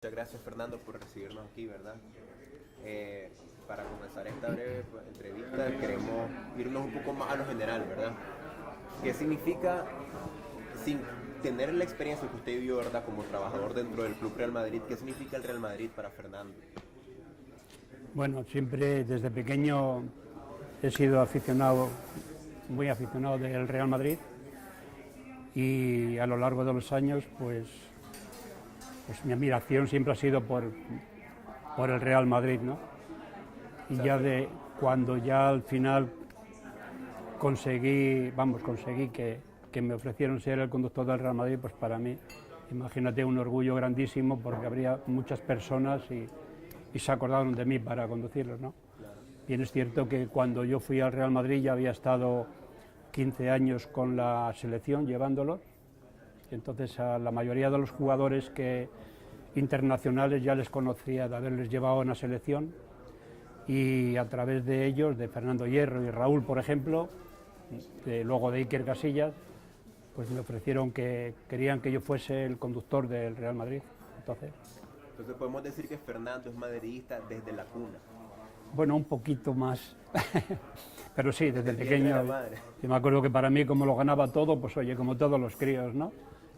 Muchas gracias, Fernando, por recibirnos aquí, ¿verdad? Para comenzar esta breve entrevista queremos irnos un poco más a lo general, ¿verdad? ¿Qué significa, sin tener la experiencia que usted vivió, ¿verdad?, como trabajador dentro del Club Real Madrid, qué significa el Real Madrid para Fernando? Bueno, siempre desde pequeño he sido aficionado, muy aficionado del Real Madrid, y a lo largo de los años pues mi admiración siempre ha sido por el Real Madrid, ¿no? Y ya de cuando ya al final conseguí que me ofrecieron ser el conductor del Real Madrid, pues para mí, imagínate, un orgullo grandísimo, porque habría muchas personas y se acordaron de mí para conducirlos, ¿no? Bien, es cierto que cuando yo fui al Real Madrid ya había estado 15 años con la selección llevándolos, entonces a la mayoría de los jugadores internacionales ya les conocía de haberles llevado en la selección, y a través de ellos, de Fernando Hierro y Raúl, por ejemplo, luego de Iker Casillas, pues me ofrecieron que querían que yo fuese el conductor del Real Madrid. Entonces Podemos decir que Fernando es madridista desde la cuna. Bueno, un poquito más, pero sí, desde pequeño. Yo me acuerdo que para mí, como lo ganaba todo, pues oye, como todos los críos, ¿no?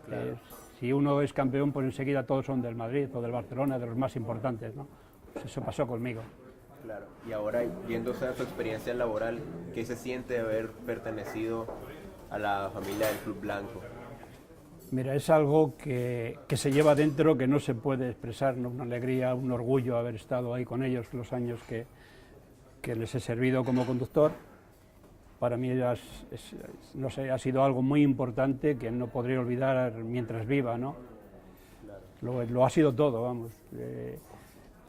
Claro. Si uno es campeón, pues enseguida todos son del Madrid o del Barcelona, de los más importantes, ¿no? Pues eso pasó conmigo. Claro, y ahora, yéndose a su experiencia laboral, ¿qué se siente de haber pertenecido a la familia del Club Blanco? Mira, es algo que se lleva dentro, que no se puede expresar, ¿no? Una alegría, un orgullo haber estado ahí con ellos los años que les he servido como conductor. Para mí no sé, ha sido algo muy importante que no podré olvidar mientras viva, ¿no? Lo ha sido todo, vamos. He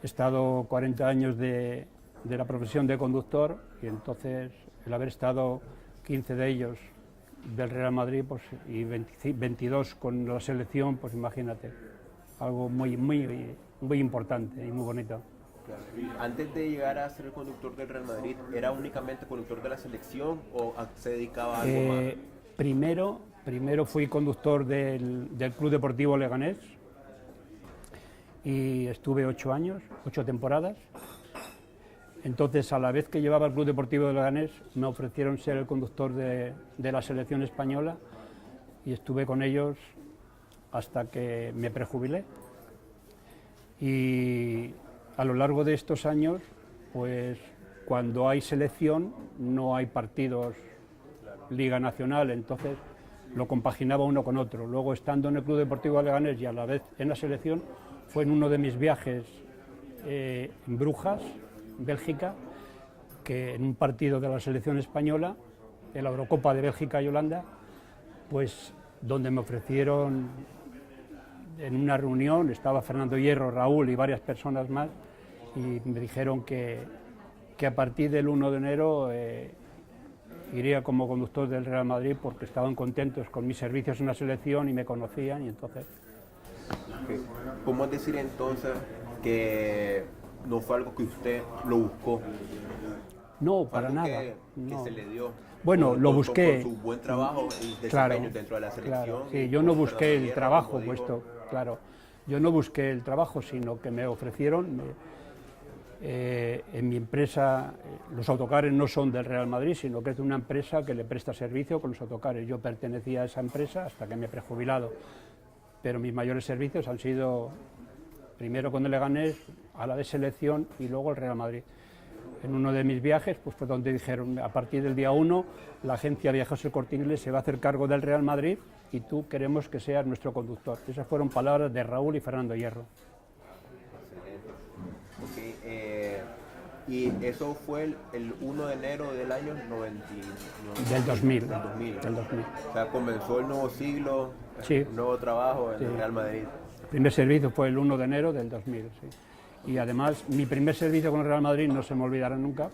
estado 40 años de la profesión de conductor, y entonces el haber estado 15 de ellos del Real Madrid, pues, y 22 con la selección, pues imagínate, algo muy, muy, muy importante y muy bonito. Claro. Antes de llegar a ser el conductor del Real Madrid, ¿era únicamente conductor de la selección o se dedicaba a algo más? Primero fui conductor del Club Deportivo Leganés, y estuve 8 años, 8 temporadas. Entonces, a la vez que llevaba el Club Deportivo de Leganés, me ofrecieron ser el conductor de la selección española, y estuve con ellos hasta que me prejubilé. Y a lo largo de estos años, pues cuando hay selección no hay partidos, Liga Nacional, entonces lo compaginaba uno con otro. Luego, estando en el Club Deportivo de Leganés y a la vez en la selección, fue en uno de mis viajes en Brujas, Bélgica, que en un partido de la selección española, en la Eurocopa de Bélgica y Holanda, pues donde me ofrecieron, en una reunión, estaba Fernando Hierro, Raúl y varias personas más, y me dijeron que a partir del 1 de enero iría como conductor del Real Madrid, porque estaban contentos con mis servicios en la selección y me conocían, y entonces... ¿Podemos decir entonces que no fue algo que usted lo buscó? No, para nada. Que no. Se le dio. Bueno, lo busqué. Por su buen trabajo y desempeño, claro, dentro de la selección. Claro, sí, yo no busqué el trabajo, puesto, claro. Yo no busqué el trabajo, sino que me ofrecieron. En mi empresa, los autocares no son del Real Madrid, sino que es de una empresa que le presta servicio con los autocares. Yo pertenecía a esa empresa hasta que me he prejubilado, pero mis mayores servicios han sido primero con el Leganés, a la de selección, y luego el Real Madrid. En uno de mis viajes, pues fue donde dijeron: a partir del día 1, la agencia Viajes El Corte Inglés se va a hacer cargo del Real Madrid y tú queremos que seas nuestro conductor. Esas fueron palabras de Raúl y Fernando Hierro. Y eso fue el 1 de enero del año 90, del 2000. Del 2000. Del 2000. O sea, comenzó el nuevo siglo, sí. Un nuevo trabajo en el Real Madrid. El primer servicio fue el 1 de enero del 2000, sí. Y además, mi primer servicio con el Real Madrid, no se me olvidará nunca,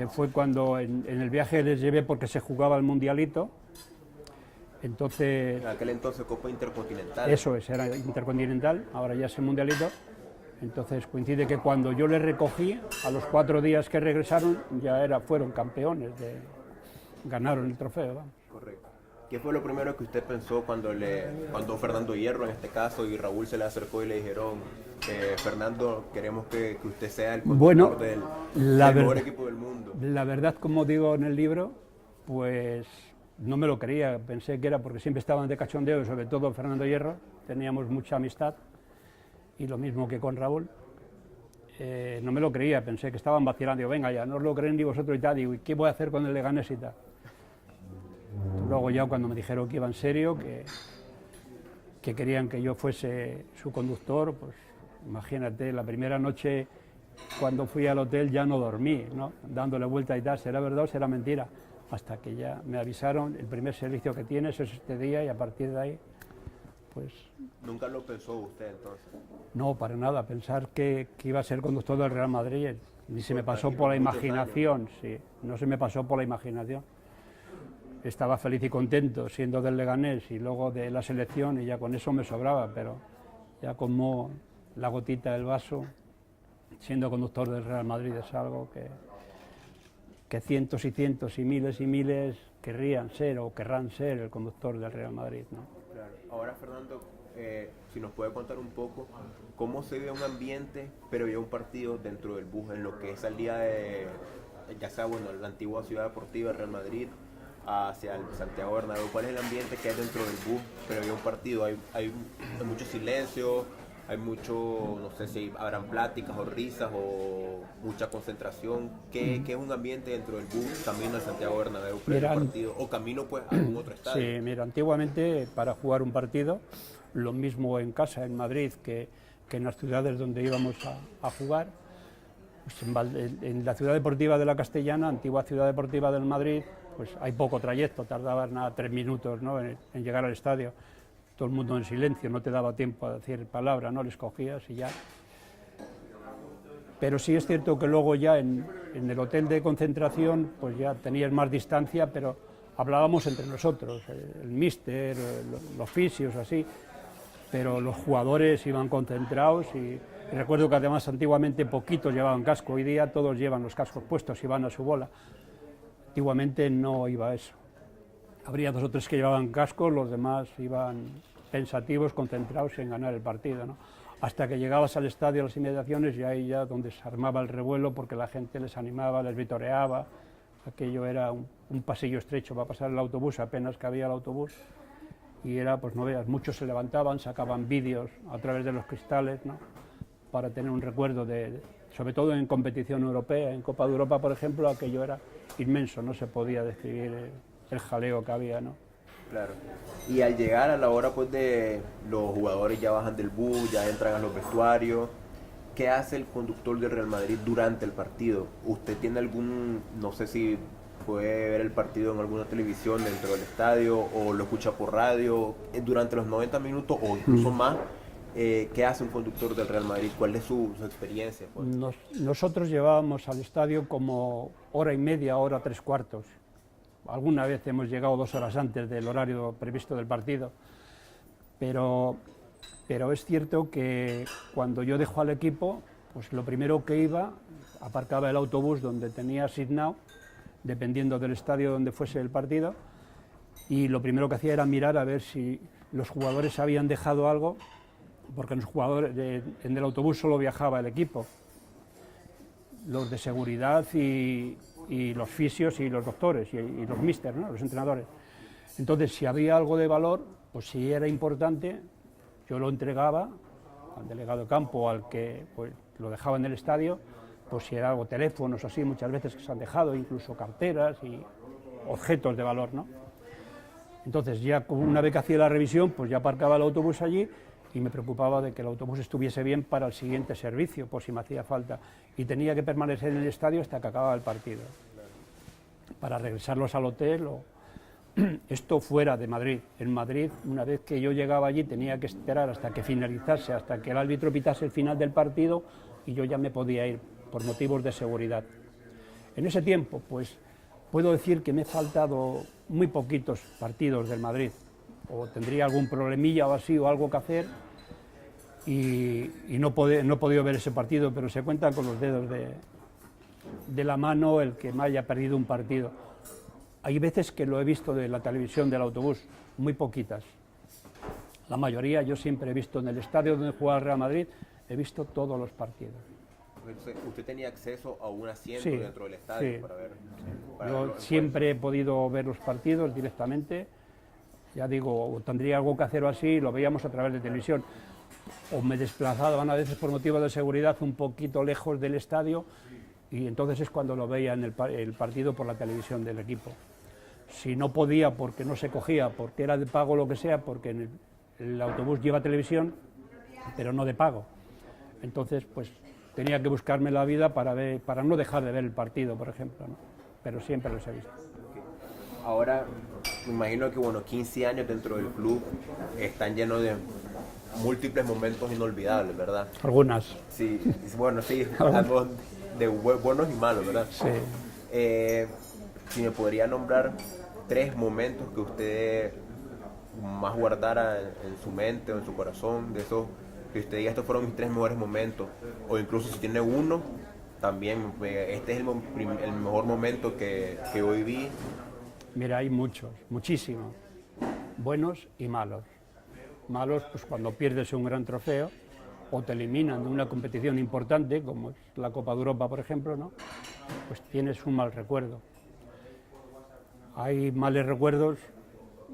fue cuando en el viaje les llevé, porque se jugaba el Mundialito. Entonces... En aquel entonces Copa Intercontinental. Eso es, era Intercontinental, ahora ya es el Mundialito. Entonces coincide que cuando yo les recogí, a los 4 días que regresaron, fueron campeones, ganaron el trofeo. Vamos. Correcto. ¿Qué fue lo primero que usted pensó cuando Fernando Hierro, en este caso, y Raúl se le acercó y le dijeron: Fernando, queremos que usted sea el Bueno, conductor del la mejor verdad, equipo del mundo. la verdad, como digo en el libro, pues no me lo creía. Pensé que era porque siempre estaban de cachondeo, sobre todo Fernando Hierro, teníamos mucha amistad, y lo mismo que con Raúl. No me lo creía, pensé que estaban vacilando. Digo, venga ya, no os lo creen ni vosotros y tal. Digo, ¿y qué voy a hacer con el Leganés y tal? Luego ya cuando me dijeron que iba en serio, que querían que yo fuese su conductor, pues imagínate, la primera noche cuando fui al hotel ya no dormí, ¿no? Dándole vuelta y tal, será verdad o será mentira, hasta que ya me avisaron, el primer servicio que tienes es este día, y a partir de ahí, pues... ¿Nunca lo pensó usted entonces? No, para nada, pensar que iba a ser conductor del Real Madrid, ni se me pasó por la imaginación, sí, no se me pasó por la imaginación. Estaba feliz y contento siendo del Leganés y luego de la selección, y ya con eso me sobraba, pero ya como la gotita del vaso, siendo conductor del Real Madrid es algo que cientos y cientos y miles querrían ser o querrán ser el conductor del Real Madrid, ¿no? Claro. Ahora, Fernando, si nos puede contar un poco cómo se ve un ambiente previo a un partido dentro del bus, en lo que es el día de, ya sea, bueno, la antigua ciudad deportiva Real Madrid, hacia el Santiago Bernabéu. ¿Cuál es el ambiente que hay dentro del bus previo a un partido? ¿Hay mucho silencio? ¿Hay mucho, no sé si habrán pláticas o risas o mucha concentración? ¿Qué es un ambiente dentro del bus camino al Santiago Bernabéu previo a un partido? ¿O camino pues a algún otro estadio? Sí, mira, antiguamente para jugar un partido, lo mismo en casa, en Madrid, que en las ciudades donde íbamos a jugar, pues en la ciudad deportiva de la Castellana, antigua ciudad deportiva del Madrid, pues hay poco trayecto, tardabas nada 3 minutos, ¿no?, en llegar al estadio. Todo el mundo en silencio, no te daba tiempo a decir palabra, ¿no?, les cogías y ya. Pero sí es cierto que luego ya en el hotel de concentración pues ya tenías más distancia, pero hablábamos entre nosotros, el míster, los fisios, así, pero los jugadores iban concentrados y recuerdo que además antiguamente poquitos llevaban casco, hoy día todos llevan los cascos puestos y van a su bola. Antiguamente no iba eso. Habría 2 o 3 que llevaban cascos, los demás iban pensativos, concentrados en ganar el partido, ¿no? Hasta que llegabas al estadio, a las inmediaciones, y ahí ya donde se armaba el revuelo, porque la gente les animaba, les vitoreaba. Aquello era un pasillo estrecho para pasar el autobús, apenas cabía el autobús, y era, pues no veas, muchos se levantaban, sacaban vídeos a través de los cristales, ¿no?, para tener un recuerdo sobre todo en competición europea, en Copa de Europa, por ejemplo, aquello era inmenso, no se podía describir el jaleo que había, ¿no? Claro. Y al llegar a la hora pues de los jugadores ya bajan del bus, ya entran a los vestuarios, ¿qué hace el conductor del Real Madrid durante el partido? ¿Usted tiene algún, no sé si puede ver el partido en alguna televisión dentro del estadio o lo escucha por radio durante los 90 minutos o incluso más? ¿Qué hace un conductor del Real Madrid? ¿Cuál es su experiencia? Pues? Nosotros llevábamos al estadio como hora y media, hora 3/4. Alguna vez hemos llegado 2 horas antes del horario previsto del partido, pero es cierto que cuando yo dejo al equipo, pues lo primero que iba, aparcaba el autobús donde tenía asignado, dependiendo del estadio donde fuese el partido, y lo primero que hacía era mirar a ver si los jugadores habían dejado algo, porque en el autobús solo viajaba el equipo, los de seguridad y los fisios y los doctores y los míster, ¿no?, los entrenadores. Entonces, si había algo de valor, pues si era importante, yo lo entregaba al delegado de campo, al que pues, lo dejaba en el estadio, pues si era algo, teléfonos así, muchas veces que se han dejado, incluso carteras y objetos de valor, ¿no? Entonces, ya una vez que hacía la revisión, pues ya aparcaba el autobús allí y me preocupaba de que el autobús estuviese bien para el siguiente servicio, por si me hacía falta. Y tenía que permanecer en el estadio hasta que acababa el partido, para regresarlos al hotel. Esto fuera de Madrid. En Madrid, una vez que yo llegaba allí, tenía que esperar hasta que finalizase, hasta que el árbitro pitase el final del partido, y yo ya me podía ir, por motivos de seguridad. En ese tiempo, pues, puedo decir que me he faltado muy poquitos partidos del Madrid, o tendría algún problemilla o así, o algo que hacer, y no he podido ver ese partido, pero se cuentan con los dedos de la mano el que me haya perdido un partido. Hay veces que lo he visto de la televisión del autobús, muy poquitas. La mayoría yo siempre he visto en el estadio donde jugaba el Real Madrid, he visto todos los partidos. Entonces, ¿usted tenía acceso a un asiento Sí, dentro del estadio sí. para ver? Yo siempre he podido ver los partidos directamente, ya digo, o tendría algo que hacer o así, lo veíamos a través de televisión, o me desplazaban a veces por motivos de seguridad un poquito lejos del estadio, y entonces es cuando lo veía en el partido por la televisión del equipo. Si no podía porque no se cogía, porque era de pago o lo que sea, porque en el autobús lleva televisión, pero no de pago. Entonces, pues tenía que buscarme la vida para no dejar de ver el partido, por ejemplo, ¿no? Pero siempre los he visto. Ahora, me imagino que, bueno, 15 años dentro del club están llenos de múltiples momentos inolvidables, ¿verdad? Algunas. Sí, bueno, sí, algo de buenos y malos, ¿verdad? Sí. Si me podría nombrar 3 momentos que usted más guardara en su mente o en su corazón, de esos que usted diga, estos fueron mis 3 mejores momentos, o incluso si tiene uno, también, este es el mejor momento que hoy vi. Mira, hay muchos, muchísimos, buenos y malos. Malos, pues cuando pierdes un gran trofeo o te eliminan de una competición importante, como es la Copa de Europa, por ejemplo, ¿no? Pues tienes un mal recuerdo. Hay males recuerdos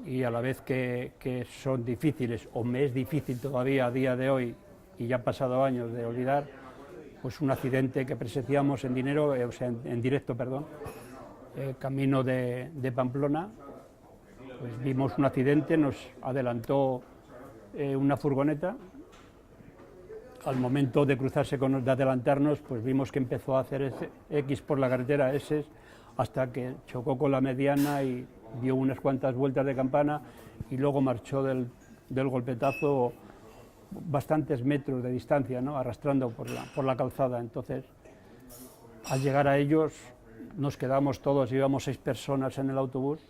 y a la vez que son difíciles, o me es difícil todavía a día de hoy, y ya han pasado años de olvidar, pues un accidente que presenciamos en directo, camino de Pamplona. Pues vimos un accidente, nos adelantó una furgoneta. Al momento de cruzarse de adelantarnos, pues vimos que empezó a hacer X por la carretera, S, hasta que chocó con la mediana y dio unas cuantas vueltas de campana y luego marchó del golpetazo bastantes metros de distancia, ¿no? Arrastrando por la calzada. Entonces, al llegar a ellos, nos quedamos todos, íbamos 6 personas en el autobús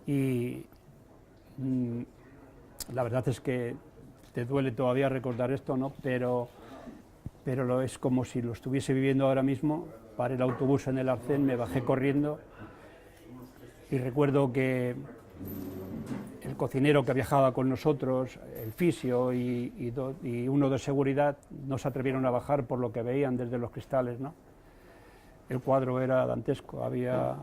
y la verdad es que te duele todavía recordar esto, ¿no? Pero es como si lo estuviese viviendo ahora mismo. Paré el autobús en el arcén, me bajé corriendo y recuerdo que el cocinero que viajaba con nosotros, el fisio y uno de seguridad no se atrevieron a bajar por lo que veían desde los cristales, ¿no? El cuadro era dantesco. Había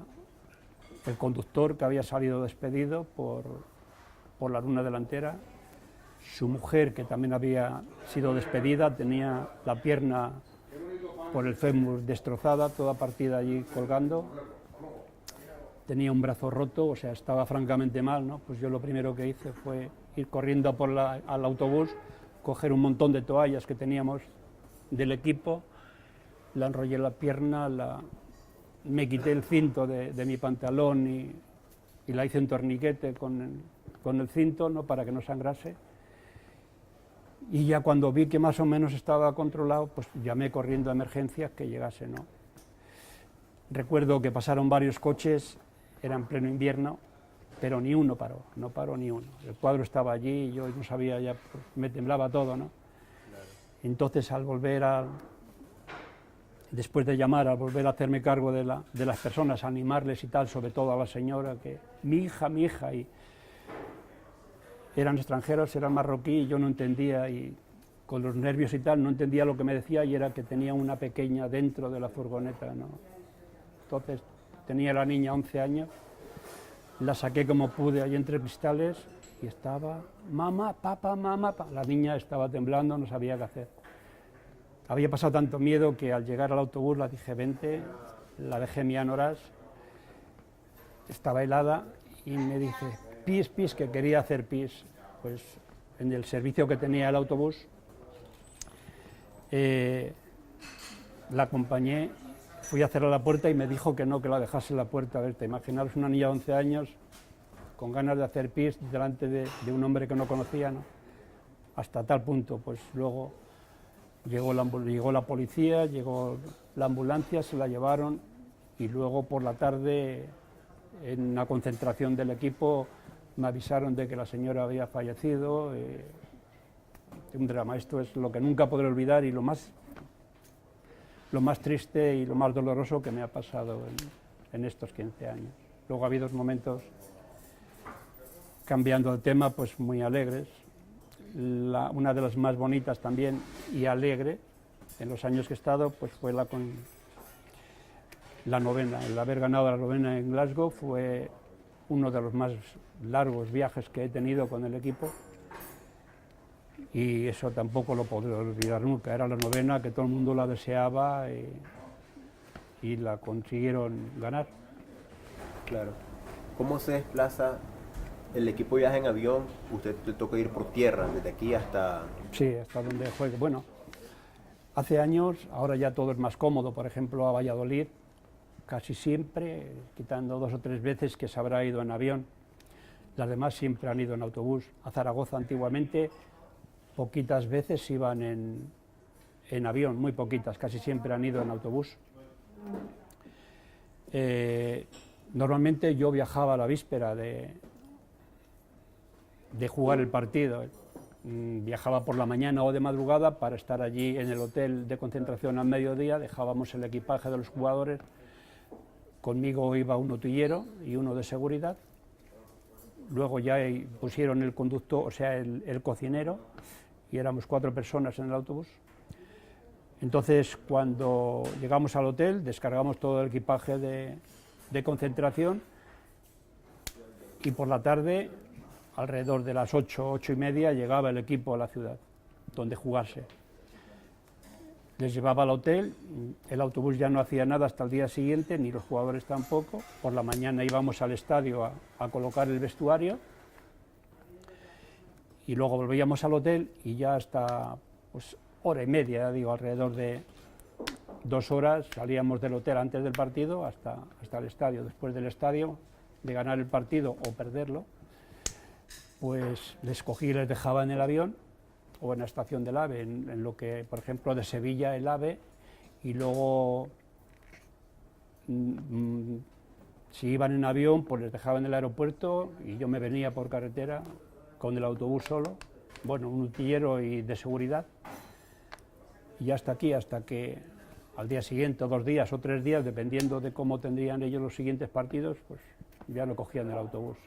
el conductor que había salido despedido por la luna delantera, su mujer que también había sido despedida, tenía la pierna por el fémur destrozada, toda partida allí colgando, tenía un brazo roto, o sea, estaba francamente mal, ¿no? Pues yo lo primero que hice fue ir corriendo al autobús, coger un montón de toallas que teníamos del equipo, la enrollé en la pierna, me quité el cinto de mi pantalón y la hice un torniquete con el cinto, ¿no? Para que no sangrase. Y ya cuando vi que más o menos estaba controlado, pues llamé corriendo a emergencias que llegase, ¿no? Recuerdo que pasaron varios coches, era en pleno invierno, pero ni uno paró, no paró ni uno. El cuadro estaba allí y yo no sabía, ya pues, me temblaba todo, ¿no? Claro. Entonces al volver después de llamar, al volver a hacerme cargo de las personas, a animarles y tal, sobre todo a la señora, que mi hija, y eran extranjeros, eran marroquí, y yo no entendía, y con los nervios y tal, no entendía lo que me decía, y era que tenía una pequeña dentro de la furgoneta, ¿no? Entonces tenía la niña 11 años, la saqué como pude ahí entre cristales, y estaba, mamá, papá, mamá, la niña estaba temblando, no sabía qué hacer. Había pasado tanto miedo que al llegar al autobús la dije, vente, la dejé en mi anoras, estaba helada, y me dice, pis, que quería hacer pis. Pues en el servicio que tenía el autobús, la acompañé, fui a cerrar la puerta y me dijo que no, que la dejase en la puerta. A ver, te imaginaros una niña de 11 años con ganas de hacer pis delante de un hombre que no conocía, ¿no? Hasta tal punto, pues luego llegó la policía, llegó la ambulancia, se la llevaron y luego por la tarde, en una concentración del equipo, me avisaron de que la señora había fallecido. Un drama. Esto es lo que nunca podré olvidar y lo más triste y lo más doloroso que me ha pasado en estos 15 años. Luego ha habido momentos, cambiando de tema, pues muy alegres. una de las más bonitas también y alegre en los años que he estado, pues fue la novena. El haber ganado la novena en Glasgow fue uno de los más largos viajes que he tenido con el equipo y eso tampoco lo podré olvidar nunca. Era la novena que todo el mundo la deseaba y la consiguieron ganar. Claro. ¿Cómo se desplaza? El equipo viaja en avión, usted te toca ir por tierra, desde aquí hasta... Sí, hasta donde juegue. Bueno, hace años, ahora ya todo es más cómodo, por ejemplo, a Valladolid, casi siempre, quitando 2 o 3 veces que se habrá ido en avión, las demás siempre han ido en autobús. A Zaragoza antiguamente, poquitas veces iban en avión, muy poquitas, casi siempre han ido en autobús. Normalmente yo viajaba a la víspera de jugar el partido. Viajaba por la mañana o de madrugada para estar allí en el hotel de concentración al mediodía, dejábamos el equipaje de los jugadores, conmigo iba un utillero y uno de seguridad, luego ya pusieron el conductor, o sea, el cocinero, y éramos 4 personas en el autobús. Entonces, cuando llegamos al hotel, descargamos todo el equipaje de concentración y por la tarde, alrededor de las 8, 8 y media, llegaba el equipo a la ciudad, donde jugarse. Les llevaba al hotel, el autobús ya no hacía nada hasta el día siguiente, ni los jugadores tampoco. Por la mañana íbamos al estadio a colocar el vestuario y luego volvíamos al hotel y ya hasta pues, hora y media, digo, alrededor de 2 horas, salíamos del hotel antes del partido hasta el estadio. Después del estadio, de ganar el partido o perderlo, pues les cogí y les dejaba en el avión o en la estación del AVE, en lo que, por ejemplo, de Sevilla el AVE, y luego, si iban en avión, pues les dejaba en el aeropuerto y yo me venía por carretera con el autobús solo, bueno, un utillero y de seguridad, y hasta aquí, hasta que al día siguiente, 2 días o 3 días, dependiendo de cómo tendrían ellos los siguientes partidos, pues ya no cogían el autobús.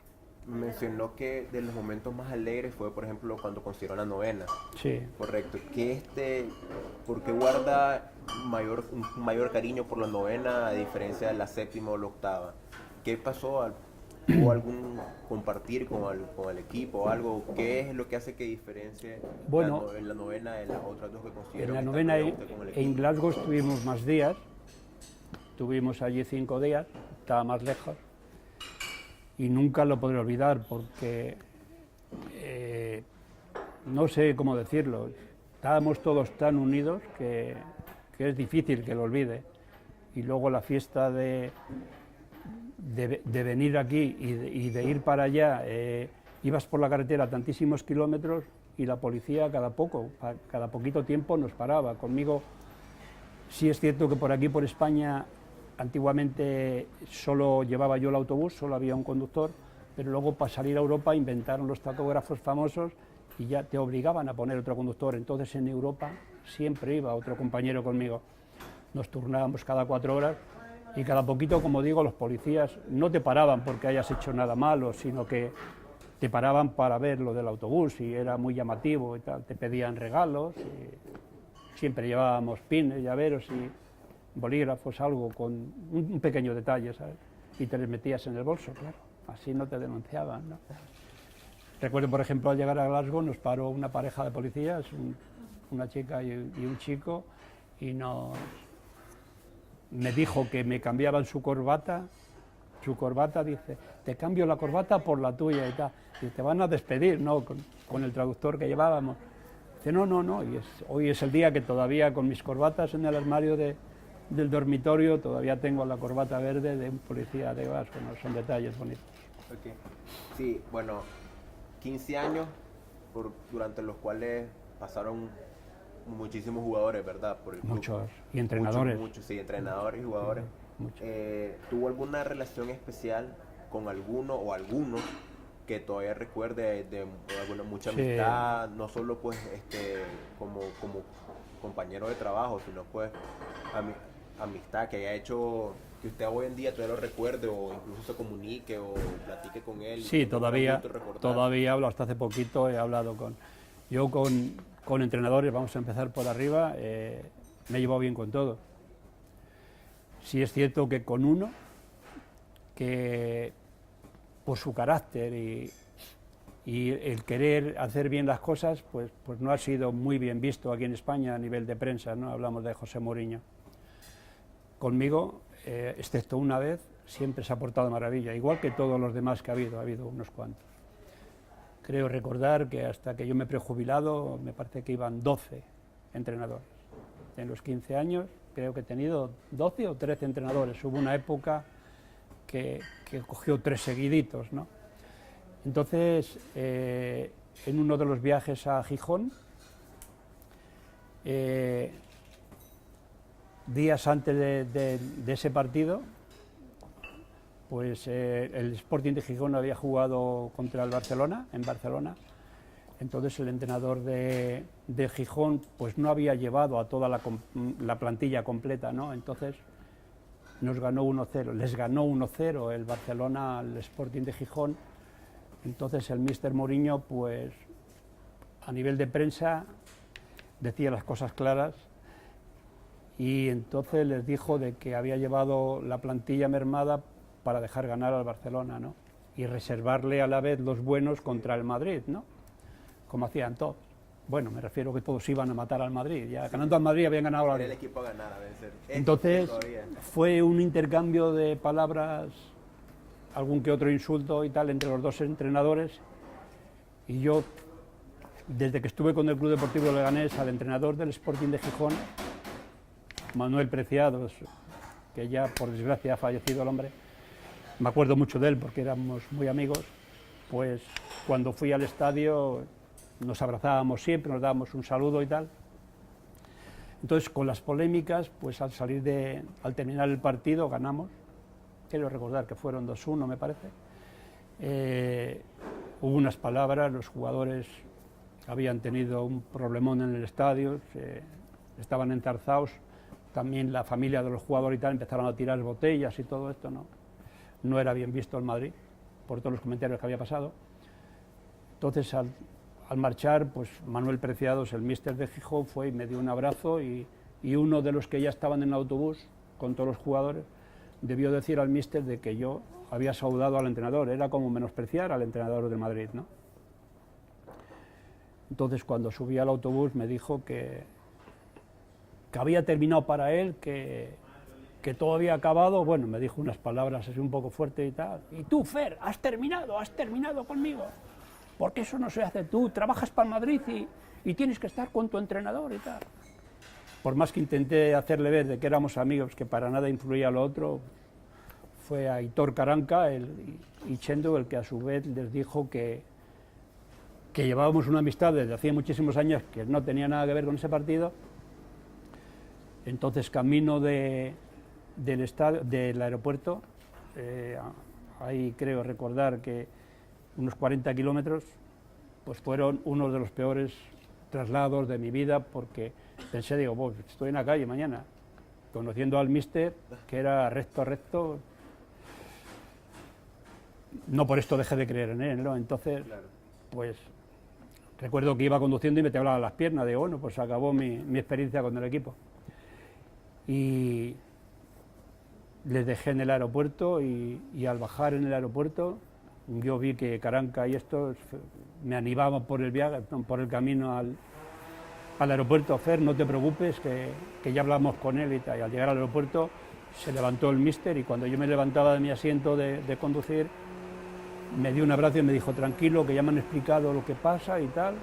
Mencionó que de los momentos más alegres fue, por ejemplo, cuando consiguieron la novena. Sí. Correcto. ¿Por qué guarda un mayor cariño por la novena a diferencia de la séptima o la octava? ¿Qué pasó? ¿Hubo algún compartir con el equipo o algo? ¿Qué es lo que hace que diferencie la novena de las otras 2 que consiguieron? En la novena en Glasgow estuvimos más días, estuvimos allí 5 días, estaba más lejos. Y nunca lo podré olvidar porque, no sé cómo decirlo, estábamos todos tan unidos que es difícil que lo olvide. Y luego la fiesta de venir aquí y de ir para allá, ibas por la carretera tantísimos kilómetros y la policía cada poquito tiempo nos paraba. Conmigo sí es cierto que por aquí, por España, antiguamente solo llevaba yo el autobús, solo había un conductor, pero luego para salir a Europa inventaron los tacógrafos famosos y ya te obligaban a poner otro conductor. Entonces en Europa siempre iba otro compañero conmigo. Nos turnábamos cada 4 horas y cada poquito, como digo, los policías no te paraban porque hayas hecho nada malo, sino que te paraban para ver lo del autobús y era muy llamativo y tal. Te pedían regalos, y siempre llevábamos pines, llaveros y bolígrafos, algo con un pequeño detalle, ¿sabes? Y te les metías en el bolso, claro, así no te denunciaban, ¿no? Recuerdo, por ejemplo, al llegar a Glasgow nos paró una pareja de policías, una chica y un chico, y me dijo que me cambiaban su corbata, dice, te cambio la corbata por la tuya y tal, y te van a despedir, ¿no? Con el traductor que llevábamos. Dice, no, y hoy es el día que todavía con mis corbatas en el armario del dormitorio todavía tengo la corbata verde de un policía de Glasgow, ¿no? Son detalles bonitos. Okay. Sí, bueno, 15 años durante los cuales pasaron muchísimos jugadores, ¿verdad? Por el club. Muchos, y entrenadores. Muchos, sí, entrenadores y jugadores. ¿Tuvo alguna relación especial con alguno o algunos que todavía recuerde de mucha amistad, no solo pues como compañero de trabajo, sino pues amistad que haya hecho que usted hoy en día todavía lo recuerde o incluso se comunique o platique con él? Sí, todavía hablo, hasta hace poquito he hablado con... Yo con entrenadores, vamos a empezar por arriba, me he llevado bien con todo. Sí es cierto que con uno, que por su carácter y el querer hacer bien las cosas, pues no ha sido muy bien visto aquí en España a nivel de prensa, ¿no? Hablamos de José Mourinho. Conmigo, excepto una vez, siempre se ha portado de maravilla, igual que todos los demás que ha habido unos cuantos. Creo recordar que hasta que yo me he prejubilado, me parece que iban 12 entrenadores. En los 15 años creo que he tenido 12 o 13 entrenadores. Hubo una época que cogió 3 seguiditos, ¿no? Entonces, en uno de los viajes a Gijón, días antes de ese partido, pues el Sporting de Gijón había jugado contra el Barcelona, en Barcelona. Entonces el entrenador de Gijón pues no había llevado a toda la plantilla completa, ¿no? Entonces nos ganó 1-0, les ganó 1-0 el Barcelona al Sporting de Gijón. Entonces el míster Mourinho, pues a nivel de prensa, decía las cosas claras y entonces les dijo de que había llevado la plantilla mermada para dejar ganar al Barcelona, ¿no? Y reservarle a la vez los buenos contra el Madrid, ¿no? Como hacían todos. Bueno, me refiero que todos iban a matar al Madrid. Ya ganando al Madrid habían ganado la Liga. El equipo a ganar, a vencer. Entonces fue un intercambio de palabras, algún que otro insulto y tal entre los dos entrenadores. Y yo, desde que estuve con el Club Deportivo Leganés, al entrenador del Sporting de Gijón, Manuel Preciados, que ya por desgracia ha fallecido el hombre, me acuerdo mucho de él porque éramos muy amigos, pues cuando fui al estadio nos abrazábamos siempre, nos dábamos un saludo y tal. Entonces con las polémicas, pues al terminar el partido ganamos, quiero recordar que fueron 2-1 me parece, hubo unas palabras, los jugadores habían tenido un problemón en el estadio, estaban enzarzados, también la familia de los jugadores y tal empezaron a tirar botellas y todo esto, no era bien visto el Madrid, por todos los comentarios que había pasado. Entonces, al marchar, pues Manuel Preciados, el míster de Gijón, fue y me dio un abrazo y uno de los que ya estaban en el autobús, con todos los jugadores, debió decir al míster de que yo había saludado al entrenador, era como menospreciar al entrenador del Madrid, ¿no? Entonces, cuando subí al autobús, me dijo que había terminado para él, que todo había acabado. Bueno, me dijo unas palabras así un poco fuertes y tal. Y tú, Fer, has terminado conmigo. Porque eso no se hace. Tú trabajas para el Madrid y tienes que estar con tu entrenador y tal. Por más que intenté hacerle ver de que éramos amigos, que para nada influía lo otro, fue a Aitor Caranca y Chendo el que a su vez les dijo que llevábamos una amistad desde hacía muchísimos años que no tenía nada que ver con ese partido. Entonces, camino del aeropuerto, ahí creo recordar que unos 40 kilómetros, pues fueron uno de los peores traslados de mi vida, porque pensé, digo, pues estoy en la calle mañana, conociendo al míster, que era recto, no por esto dejé de creer en él, ¿no? Entonces, pues recuerdo que iba conduciendo y me temblaban las piernas, digo, bueno, pues acabó mi experiencia con el equipo. Y les dejé en el aeropuerto y al bajar en el aeropuerto yo vi que Caranca y estos me animaban por el viaje, por el camino al aeropuerto. Fer, no te preocupes, que ya hablamos con él y tal. Y al llegar al aeropuerto se levantó el míster y cuando yo me levantaba de mi asiento de conducir, me dio un abrazo y me dijo, tranquilo, que ya me han explicado lo que pasa y tal.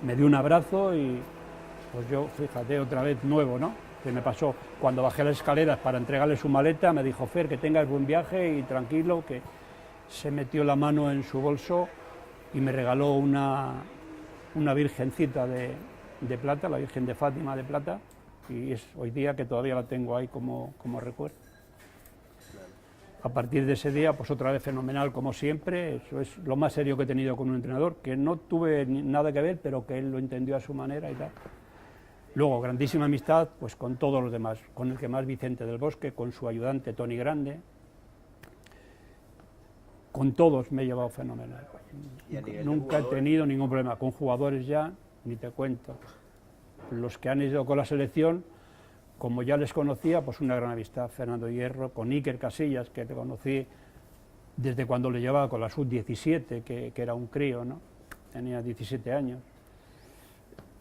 Me dio un abrazo y pues yo, fíjate, otra vez nuevo, ¿no? Que me pasó cuando bajé las escaleras para entregarle su maleta, me dijo, Fer, que tengas buen viaje y tranquilo, que se metió la mano en su bolso y me regaló una virgencita de plata, la Virgen de Fátima de plata, y es hoy día que todavía la tengo ahí como recuerdo. A partir de ese día, pues otra vez fenomenal como siempre, eso es lo más serio que he tenido con un entrenador, que no tuve nada que ver, pero que él lo entendió a su manera y tal. Luego, grandísima amistad pues con todos los demás, con el que más Vicente del Bosque, con su ayudante Tony Grande. Con todos me he llevado fenomenal. ¿Y a nivel de Nunca he jugadores? tenido ningún problema. Con jugadores ya, ni te cuento. Los que han ido con la selección, como ya les conocía, pues una gran amistad. Fernando Hierro, con Iker Casillas, que te conocí desde cuando le llevaba con la sub-17, que era un crío, ¿no? Tenía 17 años.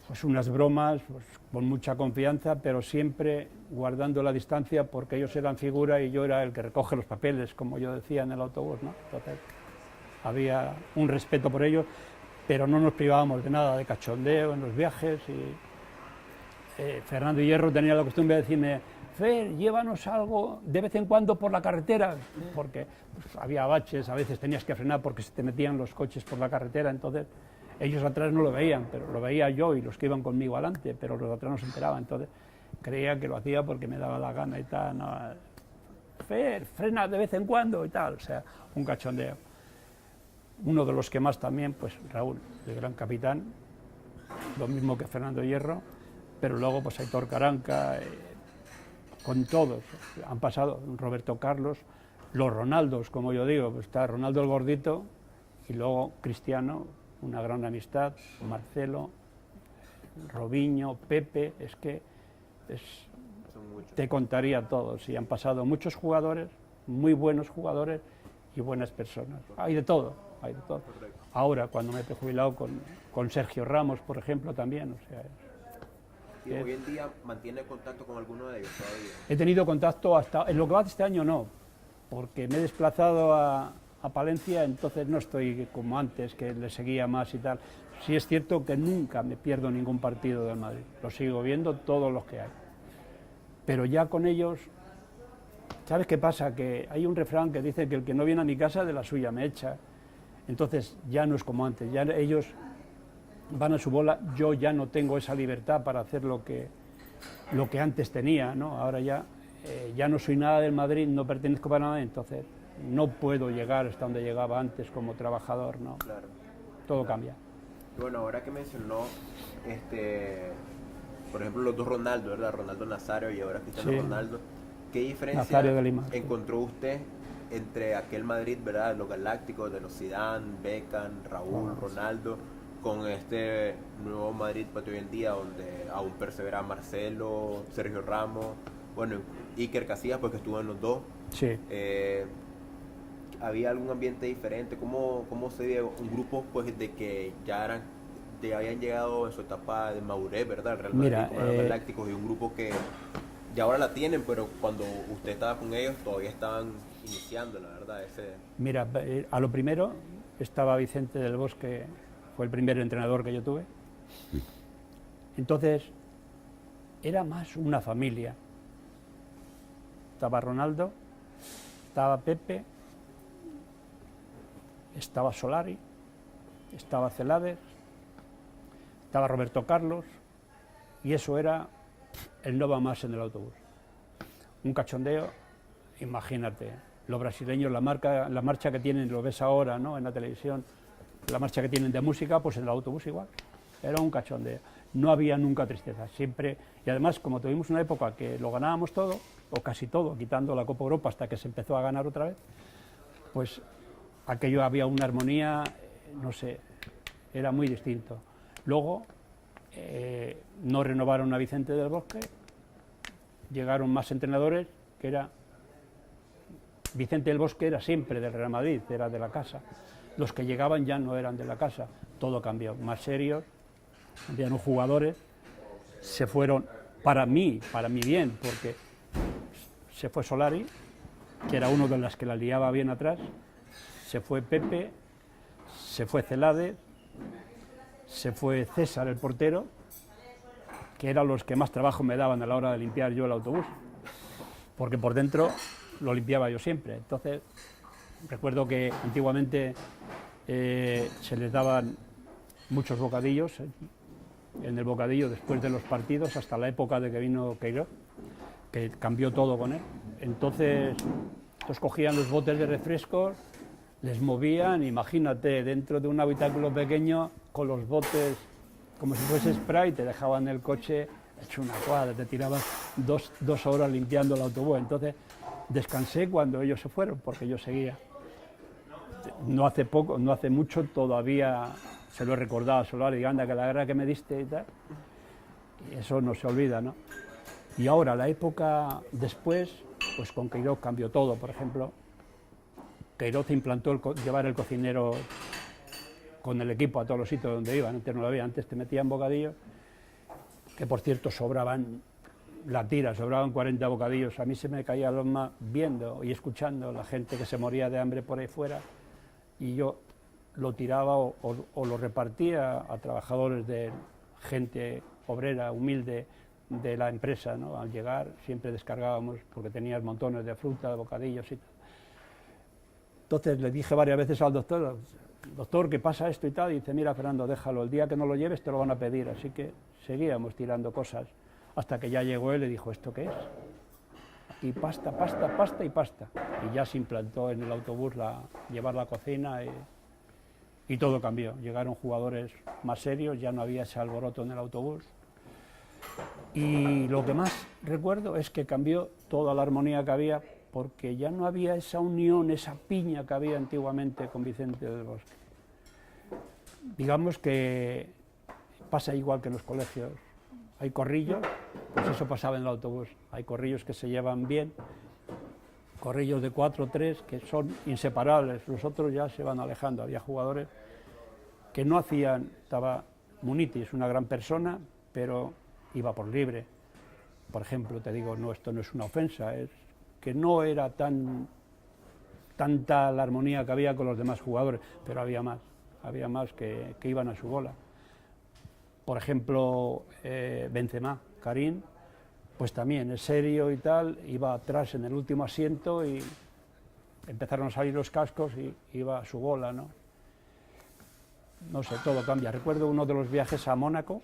Pues unas bromas, pues, con mucha confianza, pero siempre guardando la distancia, porque ellos eran figura y yo era el que recoge los papeles, como yo decía en el autobús, ¿no? Entonces, había un respeto por ellos, pero no nos privábamos de nada, de cachondeo en los viajes. Y Fernando Hierro tenía la costumbre de decirme: Fer, llévanos algo de vez en cuando por la carretera, porque pues, había baches, a veces tenías que frenar porque se te metían los coches por la carretera, entonces ellos atrás no lo veían, pero lo veía yo y los que iban conmigo adelante, pero los de atrás no se enteraban, entonces creía que lo hacía porque me daba la gana y tal. No, Fer, frena de vez en cuando y tal, o sea, un cachondeo. Uno de los que más también, pues Raúl, el gran capitán, lo mismo que Fernando Hierro, pero luego pues Aitor Caranca, con todos, han pasado Roberto Carlos, los Ronaldos, como yo digo, pues está Ronaldo el gordito y luego Cristiano, una gran amistad, Marcelo, Robinho, Pepe, es que te contaría todos, y han pasado muchos jugadores, muy buenos jugadores y buenas personas, hay de todo, hay de todo. Ahora, cuando me he jubilado con Sergio Ramos, por ejemplo, también, o sea... ¿Y hoy en día mantiene contacto con alguno de ellos todavía? He tenido contacto hasta, en lo que va de este año no, porque me he desplazado a Palencia, entonces no estoy como antes, que le seguía más y tal. Sí es cierto que nunca me pierdo ningún partido del Madrid, lo sigo viendo todos los que hay. Pero ya con ellos, ¿sabes qué pasa? Que hay un refrán que dice que el que no viene a mi casa de la suya me echa. Entonces ya no es como antes, ya ellos van a su bola, yo ya no tengo esa libertad para hacer lo que antes tenía, ¿no? Ahora ya no soy nada del Madrid, no pertenezco para nada, entonces no puedo llegar hasta donde llegaba antes como trabajador, ¿no? Claro. Todo cambia. Bueno, ahora que mencionó, por ejemplo, los dos Ronaldo, ¿verdad? Ronaldo Nazario y ahora Cristiano Sí. Ronaldo. ¿Qué diferencia Nazario de Lima. encontró usted entre aquel Madrid, ¿verdad? Los galácticos de los Zidane, Beckham, Raúl, Ronaldo, con este nuevo Madrid pues, de hoy en día, donde aún persevera Marcelo, Sergio Ramos, bueno, Iker Casillas, porque estuvo en los dos. Sí. ¿Había algún ambiente diferente? ¿Cómo se ve un grupo pues, de que ya habían llegado en su etapa de madurez, ¿verdad? El Real Madrid, Mira, como los galácticos, y un grupo que ya ahora la tienen, pero cuando usted estaba con ellos todavía estaban iniciando, la verdad. Mira, a lo primero estaba Vicente del Bosque, fue el primer entrenador que yo tuve. Entonces, era más una familia. Estaba Ronaldo, estaba Pepe, estaba Solari, estaba Celades, estaba Roberto Carlos, y eso era el no va más en el autobús. Un cachondeo, imagínate, los brasileños, la marcha que tienen, lo ves ahora, ¿no? En la televisión, la marcha que tienen de música, pues en el autobús igual, era un cachondeo. No había nunca tristeza, siempre, y además como tuvimos una época que lo ganábamos todo, o casi todo, quitando la Copa Europa hasta que se empezó a ganar otra vez, pues aquello había una armonía, no sé, era muy distinto. Luego no renovaron a Vicente del Bosque, llegaron más entrenadores, que era Vicente del Bosque era siempre del Real Madrid, era de la casa. Los que llegaban ya no eran de la casa, todo cambió, más serios, cambiaron jugadores, se fueron para mí bien, porque se fue Solari, que era uno de los que la liaba bien atrás, se fue Pepe, se fue Celades, se fue César, el portero, que eran los que más trabajo me daban a la hora de limpiar yo el autobús, porque por dentro lo limpiaba yo siempre. Entonces, recuerdo que antiguamente se les daban muchos bocadillos, en el bocadillo después de los partidos, hasta la época de que vino Queiroz, que cambió todo con él. Entonces, los cogían los botes de refrescos, les movían, imagínate, dentro de un habitáculo pequeño, con los botes, como si fuese spray, te dejaban el coche hecho una cuadra, te tirabas dos horas limpiando el autobús. Entonces, descansé cuando ellos se fueron, porque yo seguía. no hace poco, no hace mucho, todavía se lo he recordado a Solar, y digo, anda, que la guerra que me diste y tal, y eso no se olvida, ¿no? Y ahora, la época después, pues con Queiroz cambió todo, por ejemplo. Queiroz implantó llevar el cocinero con el equipo a todos los sitios donde iban, antes no lo había, antes te metían bocadillos, que por cierto sobraban la tira, sobraban 40 bocadillos, a mí se me caía el alma viendo y escuchando la gente que se moría de hambre por ahí fuera, y yo lo tiraba o lo repartía a trabajadores de gente obrera, humilde, de la empresa, ¿no? Al llegar siempre descargábamos, porque tenías montones de fruta, de bocadillos y tal. Entonces le dije varias veces al doctor, ¿qué pasa esto y tal? Y dice, mira, Fernando, déjalo, el día que no lo lleves te lo van a pedir. Así que seguíamos tirando cosas hasta que ya llegó él y dijo, ¿esto qué es? Y pasta, pasta, pasta y pasta. Y ya se implantó en el autobús llevar la cocina y todo cambió. Llegaron jugadores más serios, ya no había ese alboroto en el autobús. Y lo que más recuerdo es que cambió toda la armonía que había, porque ya no había esa unión, esa piña que había antiguamente con Vicente del Bosque. Digamos que pasa igual que en los colegios. Hay corrillos, pues eso pasaba en el autobús. Hay corrillos que se llevan bien, corrillos de 4 o 3 que son inseparables, los otros ya se van alejando. Había jugadores que no hacían, estaba Munitis, una gran persona, pero iba por libre. Por ejemplo, te digo, no, esto no es una ofensa, es que no era tanta la armonía que había con los demás jugadores, pero había más que iban a su bola. Por ejemplo, Benzema, Karim, pues también es serio y tal, iba atrás en el último asiento y empezaron a salir los cascos y iba a su bola, ¿no? No sé, todo cambia. Recuerdo uno de los viajes a Mónaco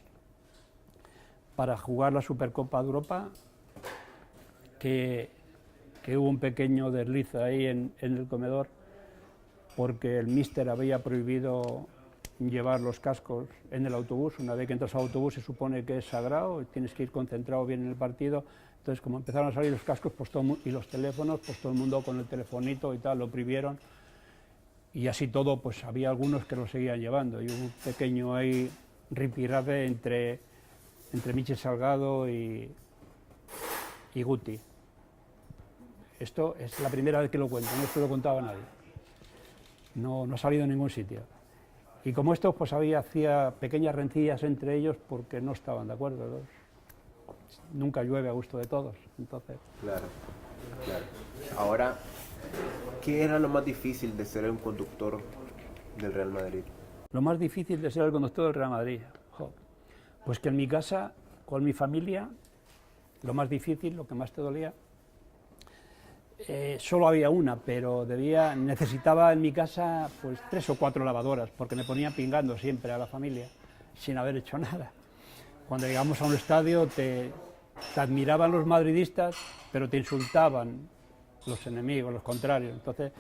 para jugar la Supercopa de Europa, que hubo un pequeño desliz ahí en el comedor, porque el míster había prohibido llevar los cascos en el autobús. Una vez que entras al autobús se supone que es sagrado, tienes que ir concentrado bien en el partido. Entonces, como empezaron a salir los cascos pues y los teléfonos, pues todo el mundo con el telefonito y tal, lo prohibieron. Y así todo, pues había algunos que lo seguían llevando. Y hubo un pequeño ahí ripirrafe entre Michel Salgado y Guti. Esto es la primera vez que lo cuento, no se lo contaba a nadie. No ha salido en ningún sitio. Y como esto, pues hacía pequeñas rencillas entre ellos porque no estaban de acuerdo. Nunca llueve a gusto de todos, entonces... Claro. Ahora, ¿qué era lo más difícil de ser un conductor del Real Madrid? Lo más difícil de ser el conductor del Real Madrid, pues que en mi casa, con mi familia, lo más difícil, lo que más te dolía, solo había una, pero necesitaba en mi casa pues 3 o 4 lavadoras, porque me ponía pingando siempre a la familia, sin haber hecho nada. Cuando llegamos a un estadio te admiraban los madridistas, pero te insultaban los enemigos, los contrarios. Entonces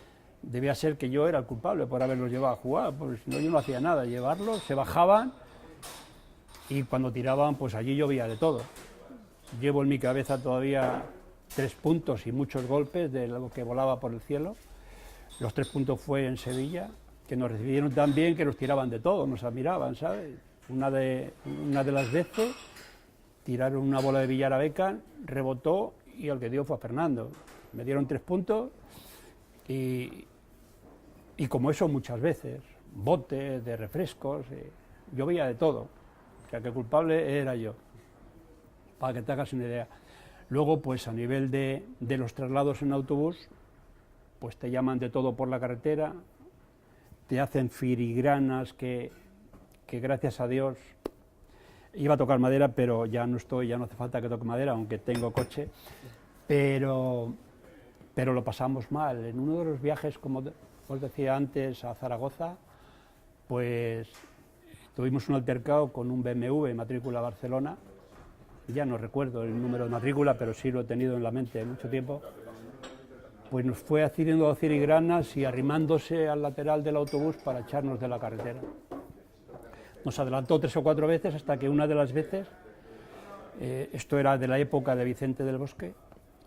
debía ser que yo era el culpable por haberlos llevado a jugar, porque si no yo no hacía nada, llevarlos, se bajaban y cuando tiraban pues allí llovía de todo. Llevo en mi cabeza todavía 3 puntos y muchos golpes de lo que volaba por el cielo. Los 3 puntos fue en Sevilla, que nos recibieron tan bien que nos tiraban de todo, nos admiraban, ¿sabes? Una de las veces tiraron una bola de billar a Beckham, rebotó y el que dio fue a Fernando. Me dieron 3 puntos y como eso muchas veces, botes de refrescos, llovía de todo. O sea que el culpable era yo, para que te hagas una idea. Luego, pues a nivel de los traslados en autobús, pues te llaman de todo por la carretera, te hacen filigranas que gracias a Dios, iba a tocar madera, pero ya no hace falta que toque madera, aunque tengo coche, pero lo pasamos mal. En uno de los viajes, como os decía antes, a Zaragoza, pues tuvimos un altercado con un BMW matrícula Barcelona. Ya no recuerdo el número de matrícula, pero sí lo he tenido en la mente mucho tiempo. Pues nos fue haciendo filigranas y arrimándose al lateral del autobús para echarnos de la carretera. Nos adelantó 3 o 4 veces hasta que una de las veces, esto era de la época de Vicente del Bosque,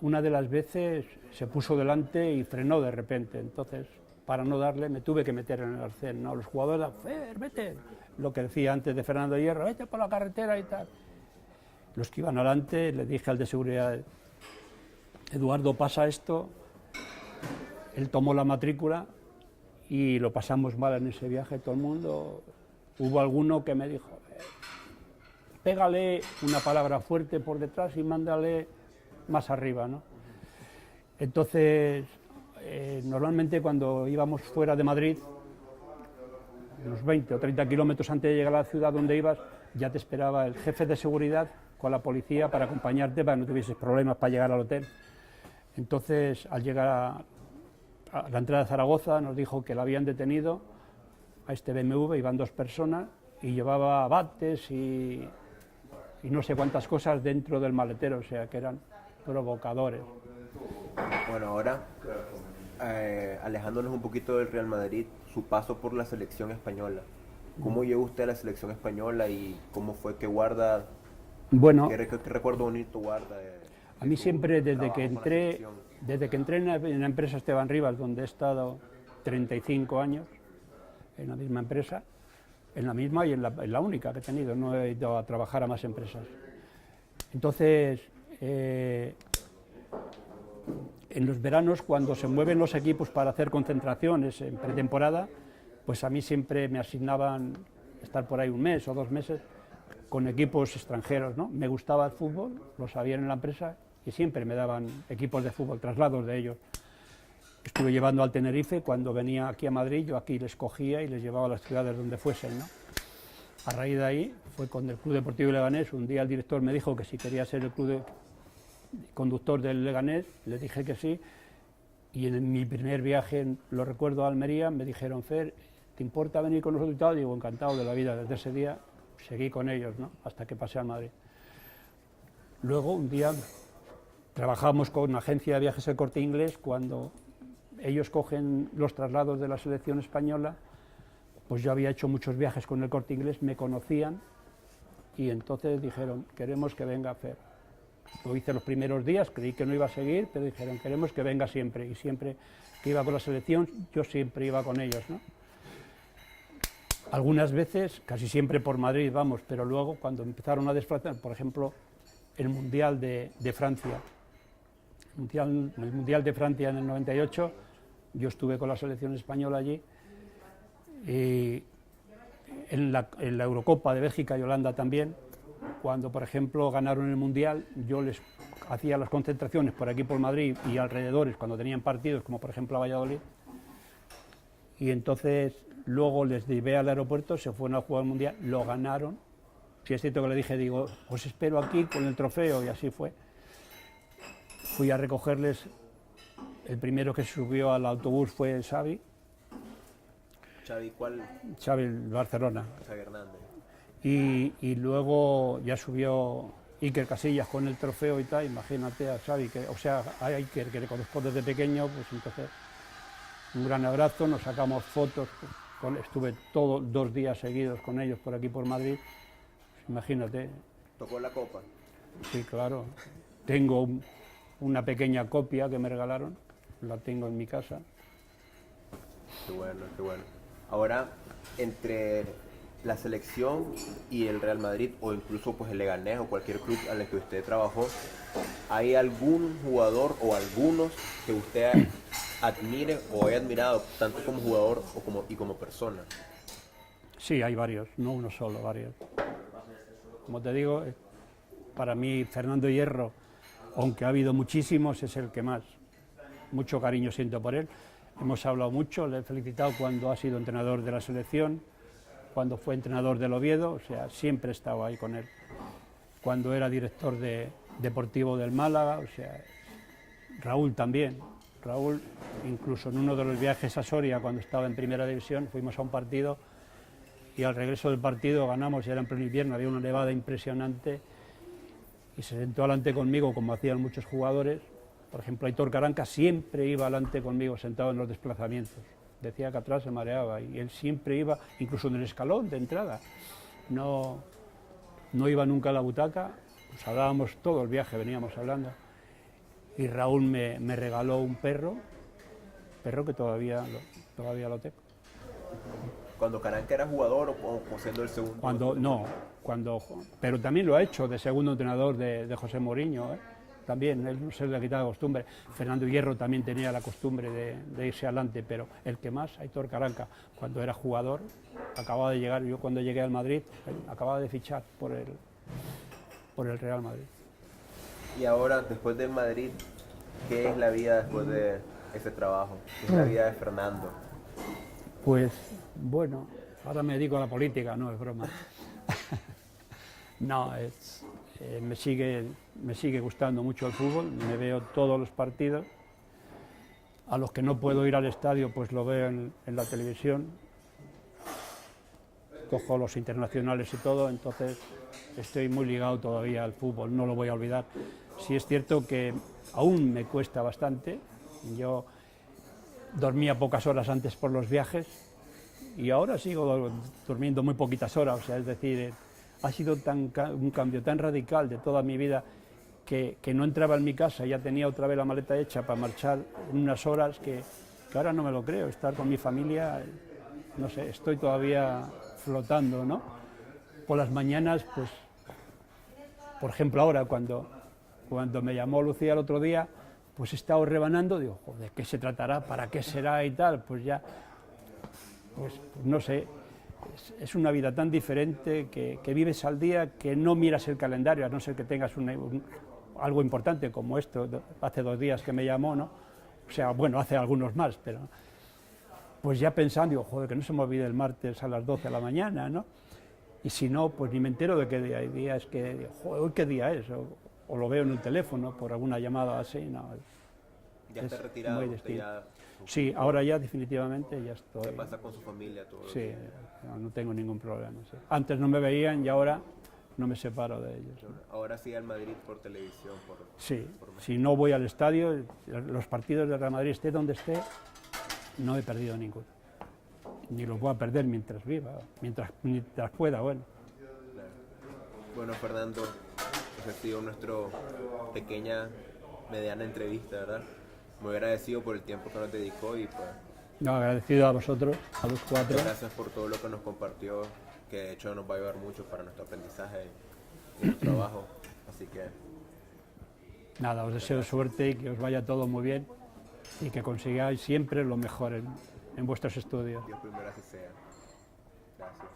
una de las veces se puso delante y frenó de repente. Entonces para no darle, me tuve que meter en el arcén, ¿no? Los jugadores, vete, lo que decía antes de Fernando Hierro, vete por la carretera y tal. Los que iban adelante, le dije al de seguridad, Eduardo, pasa esto. Él tomó la matrícula y lo pasamos mal en ese viaje todo el mundo. Hubo alguno que me dijo, pégale una palabra fuerte por detrás y mándale más arriba, ¿no? Entonces, normalmente cuando íbamos fuera de Madrid, unos 20 o 30 kilómetros antes de llegar a la ciudad donde ibas, ya te esperaba el jefe de seguridad con la policía para acompañarte, para que no tuvieses problemas para llegar al hotel. Entonces, al llegar a la entrada de Zaragoza, nos dijo que la habían detenido a este BMW, iban 2 personas, y llevaba bates y no sé cuántas cosas dentro del maletero, o sea, que eran provocadores. Bueno, ahora, alejándonos un poquito del Real Madrid, su paso por la selección española. ¿Cómo llegó usted a la selección española y cómo fue que guarda? Bueno, ¿Qué recuerdo bonito guarda? A mí siempre, desde que entré en la empresa Esteban Rivas, donde he estado 35 años, en la misma empresa, en la misma y en la única que he tenido, no he ido a trabajar a más empresas. Entonces, en los veranos, cuando se mueven los equipos para hacer concentraciones en pretemporada, pues a mí siempre me asignaban estar por ahí 1 mes o 2 meses con equipos extranjeros, ¿no? Me gustaba el fútbol, lo sabían en la empresa y siempre me daban equipos de fútbol, traslados de ellos. Estuve llevando al Tenerife, cuando venía aquí a Madrid, yo aquí les cogía y les llevaba a las ciudades donde fuesen, ¿no? A raíz de ahí fue con el Club Deportivo Leganés. Un día el director me dijo que si quería ser el conductor del Leganés, le dije que sí, y en mi primer viaje, lo recuerdo, a Almería, me dijeron, Fer, ¿te importa venir con nosotros y tal? Digo, encantado de la vida. Desde ese día seguí con ellos, ¿no? Hasta que pasé al Madrid. Luego, un día, trabajamos con una agencia de viajes El Corte Inglés. Cuando ellos cogen los traslados de la selección española, pues yo había hecho muchos viajes con El Corte Inglés, me conocían y entonces dijeron, queremos que venga Fer. Lo hice los primeros días, creí que no iba a seguir, pero dijeron, queremos que venga siempre. Y siempre que iba con la selección, yo siempre iba con ellos, ¿no? Algunas veces, casi siempre por Madrid, vamos, pero luego cuando empezaron a desplazar, por ejemplo, el Mundial de Francia, el Mundial de Francia en el 98, yo estuve con la selección española allí, y en la Eurocopa de Bélgica y Holanda también, cuando por ejemplo ganaron el Mundial, yo les hacía las concentraciones por aquí por Madrid y alrededores cuando tenían partidos, como por ejemplo a Valladolid, y entonces luego les llevé al aeropuerto, se fueron a jugar el Mundial, lo ganaron. Si es cierto que le dije, digo, os espero aquí con el trofeo, y así fue. Fui a recogerles, el primero que subió al autobús fue Xavi. ¿Xavi cuál? Xavi, Barcelona. Xavi Hernández. Y luego ya subió Iker Casillas con el trofeo y tal, imagínate a Xavi, o sea, a Iker, que le conozco desde pequeño, pues entonces un gran abrazo, nos sacamos fotos, estuve 2 días seguidos con ellos por aquí por Madrid, pues imagínate. ¿Tocó la copa? Sí, claro, tengo una pequeña copia que me regalaron, la tengo en mi casa. Qué bueno, qué bueno. Ahora, entre la selección y el Real Madrid, o incluso pues el Leganés o cualquier club al que usted trabajó, ¿hay algún jugador o algunos que usted admire o haya admirado tanto como jugador y como persona? Sí, hay varios, no uno solo, varios. Como te digo, para mí Fernando Hierro, aunque ha habido muchísimos, es el que más. Mucho cariño siento por él. Hemos hablado mucho, le he felicitado cuando ha sido entrenador de la selección, cuando fue entrenador del Oviedo, o sea, siempre he estado ahí con él. Cuando era director deportivo del Málaga, o sea, Raúl también. Raúl, incluso en uno de los viajes a Soria, cuando estaba en Primera División, fuimos a un partido y al regreso del partido ganamos, y era en pleno invierno, había una nevada impresionante, y se sentó delante conmigo, como hacían muchos jugadores. Por ejemplo, Aitor Caranca siempre iba delante conmigo sentado en los desplazamientos. Decía que atrás se mareaba y él siempre iba, incluso en el escalón de entrada. No iba nunca a la butaca, pues hablábamos todo el viaje, veníamos hablando. Y Raúl me regaló un perro que todavía, todavía lo tengo. Cuando Caranca era jugador o siendo el segundo. Pero también lo ha hecho de segundo entrenador de José Mourinho, ¿eh? También, él no se le ha quitado la costumbre. Fernando Hierro también tenía la costumbre de irse adelante, pero el que más, Aitor Caranca, cuando era jugador, acababa de llegar, yo cuando llegué al Madrid, acababa de fichar por el Real Madrid. Y ahora, después del Madrid, ¿qué es la vida después de ese trabajo? ¿Qué es la vida de Fernando? Pues, bueno, ahora me dedico a la política, no es broma. No, me sigue gustando mucho el fútbol, me veo todos los partidos. A los que no puedo ir al estadio, pues lo veo en la televisión. Cojo los internacionales y todo, entonces estoy muy ligado todavía al fútbol, no lo voy a olvidar. Sí es cierto que aún me cuesta bastante. Yo dormía pocas horas antes por los viajes y ahora sigo durmiendo muy poquitas horas, o sea, es decir, ha sido un cambio tan radical de toda mi vida que no entraba en mi casa, ya tenía otra vez la maleta hecha para marchar en unas horas que ahora no me lo creo, estar con mi familia, no sé, estoy todavía flotando, ¿no? Por las mañanas, pues, por ejemplo ahora cuando me llamó Lucía el otro día, pues he estado rebanando, digo, joder, ¿de qué se tratará? ¿Para qué será? Y tal, pues ya, pues no sé, es una vida tan diferente que vives al día, que no miras el calendario, a no ser que tengas algo importante como esto, hace 2 días que me llamó, ¿no? O sea, bueno, hace algunos más, pero pues ya pensando, digo, joder, que no se me olvide el martes a las 12 de la mañana, ¿no? Y si no, pues ni me entero de qué día. Hay días que digo, joder, ¿hoy qué día es? O lo veo en el teléfono por alguna llamada así, no. ¿Ya está retirado? Sí, ahora ya definitivamente ya estoy. ¿Qué pasa con su familia? Sí, no tengo ningún problema. Sí. Antes no me veían y ahora no me separo de ellos. Ahora sí al Madrid por televisión. Sí, si no voy al estadio, los partidos de Real Madrid, esté donde esté, no he perdido ninguno. Ni los voy a perder mientras viva, mientras pueda, bueno. Claro. Bueno, Fernando, esa ha sido nuestra mediana entrevista, ¿verdad? Muy agradecido por el tiempo que nos dedicó y pues... No, agradecido a vosotros, a los 4. Gracias por todo lo que nos compartió, que de hecho nos va a ayudar mucho para nuestro aprendizaje y nuestro trabajo, así que... Nada, os deseo suerte y que os vaya todo muy bien y que consigáis siempre lo mejor en vuestros estudios. Dios primero así sea. Gracias.